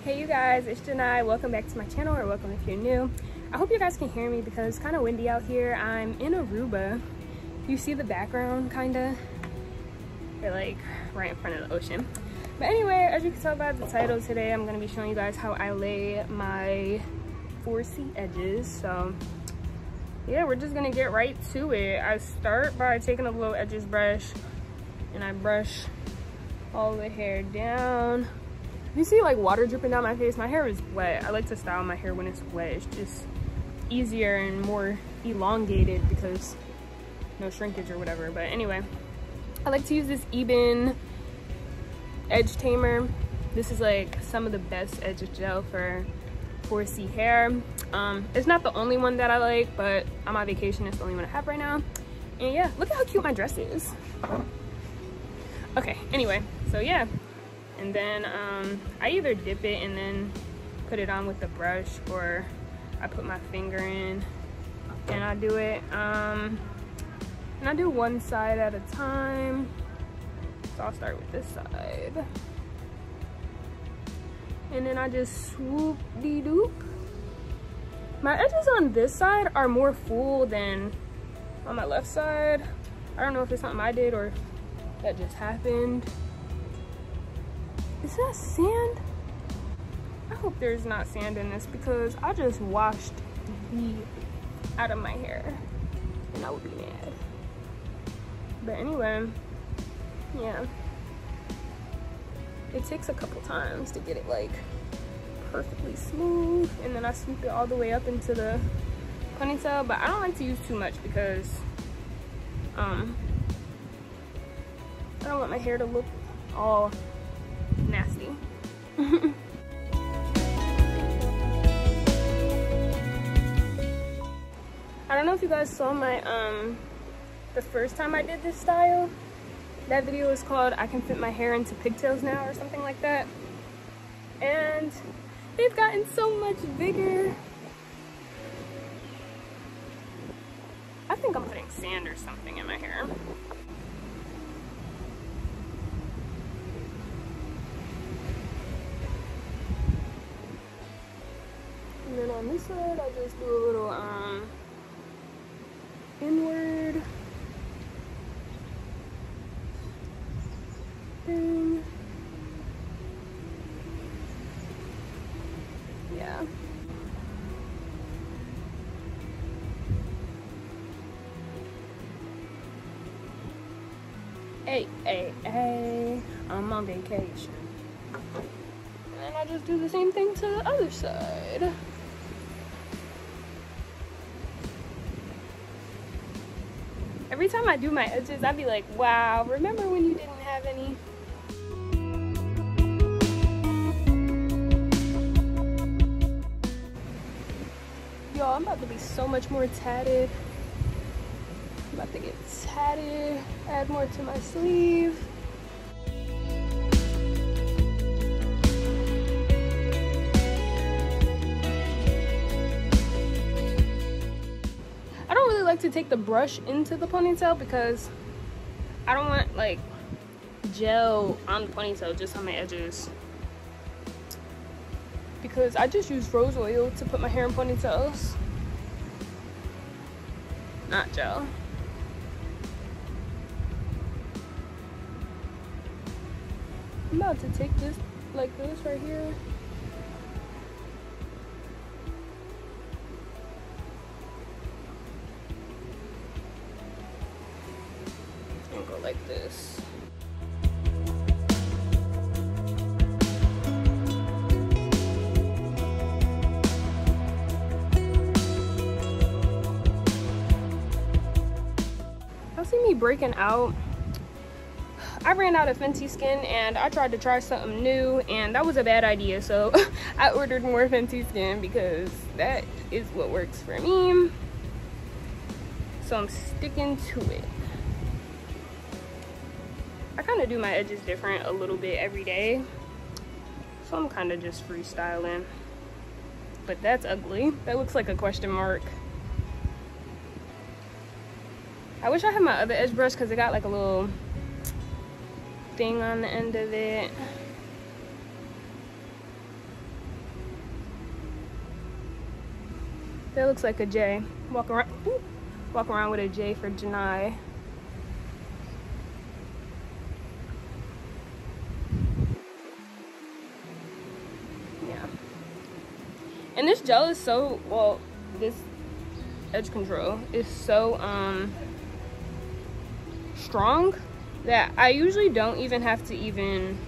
Hey you guys, it's Janai. Welcome back to my channel, or welcome if you're new. I hope you guys can hear me because it's kind of windy out here. I'm in Aruba. You see the background kinda? They're like right in front of the ocean. But anyway, as you can tell by the title, today I'm going to be showing you guys how I lay my 4C edges. So yeah, we're just going to get right to it. I start by taking a little edges brush and I brush all the hair down. You see like water dripping down my face. My hair is wet. I like to style my hair when it's wet. It's just easier and more elongated because no shrinkage or whatever. But anyway, I like to use this Eben edge tamer. This is like some of the best edge gel for 4C hair. It's not the only one that I like, but on my vacation it's the only one I have right now. And yeah, look at how cute my dress is. Okay, anyway, so yeah. And then I either dip it and then put it on with the brush, or I put my finger in and I do it. And I do one side at a time. So I'll start with this side. And then I just swoop-de-doop. My edges on this side are more full than on my left side. I don't know if it's something I did or if that just happened. Is that sand? I hope there's not sand in this because I just washed the out of my hair and I would be mad. But anyway, yeah. It takes a couple times to get it like perfectly smooth, and then I sweep it all the way up into the ponytail, but I don't like to use too much because I don't want my hair to look all nasty. I don't know if you guys saw my the first time I did this style. That video is called I Can Fit My Hair Into Pigtails Now or something like that. And they've gotten so much bigger. I think I'm putting sand or something in my hair. And then on this side, I just do a little inward thing. Yeah. Hey, I'm on vacation. And then I just do the same thing to the other side. Every time I do my edges, I'd be like, wow, remember when you didn't have any? Yo, I'm about to be so much more tatted. I'm about to get tatted, add more to my sleeve. I don't really like to take the brush into the ponytail because I don't want like gel on the ponytail, just on my edges. Because I just use rose oil to put my hair in ponytails, not gel. I'm about to take this like this right here. And go like this. Y'all see me breaking out? I ran out of Fenty Skin and I tried to try something new, and that was a bad idea, so I ordered more Fenty Skin because that is what works for me. So I'm sticking to it. I kind of do my edges different a little bit every day, so I'm kind of just freestyling. But that's ugly. That looks like a question mark. I wish I had my other edge brush because it got like a little thing on the end of it. That looks like a J. Walk around with a J for Janai. Yeah. And this gel is so, well, this edge control is so strong that I usually don't even have to even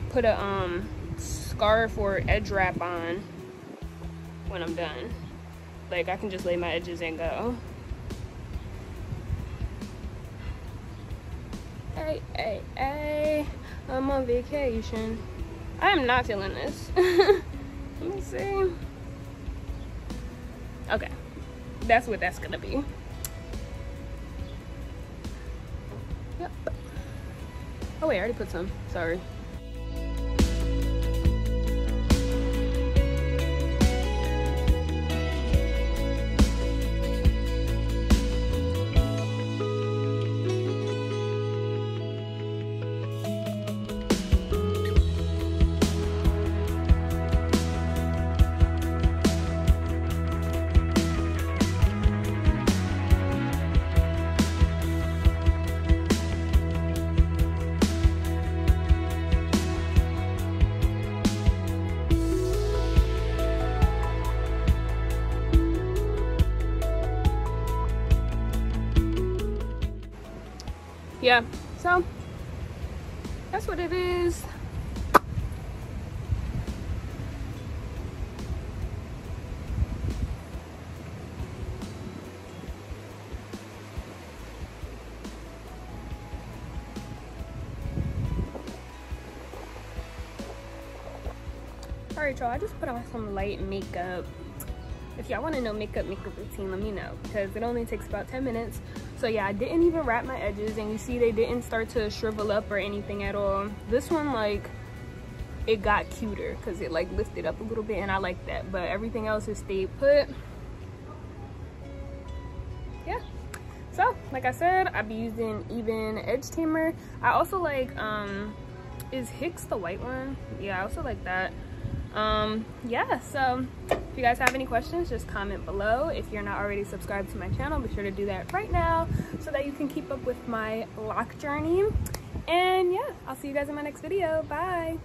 put a scarf or edge wrap on when I'm done. Like, I can just lay my edges and go. Hey, I'm on vacation. I am not feeling this. Let me see. Okay, that's what that's gonna be. Yep. Oh wait, I already put some, sorry. Yeah, so that's what it is. Alright y'all, I just put on some light makeup. If y'all want to know makeup routine, let me know, because it only takes about 10 minutes. So yeah, I didn't even wrap my edges, and you see they didn't start to shrivel up or anything at all. This one, like, it got cuter because it like lifted up a little bit, and I like that, but everything else has stayed put. Yeah, so like I said, I'll be using even edge tamer. I also like is Hicks the white one? Yeah, I also like that. Yeah, so if you guys have any questions, just comment below. If you're not already subscribed to my channel, be sure to do that right now so that you can keep up with my lock journey. And yeah, I'll see you guys in my next video. Bye.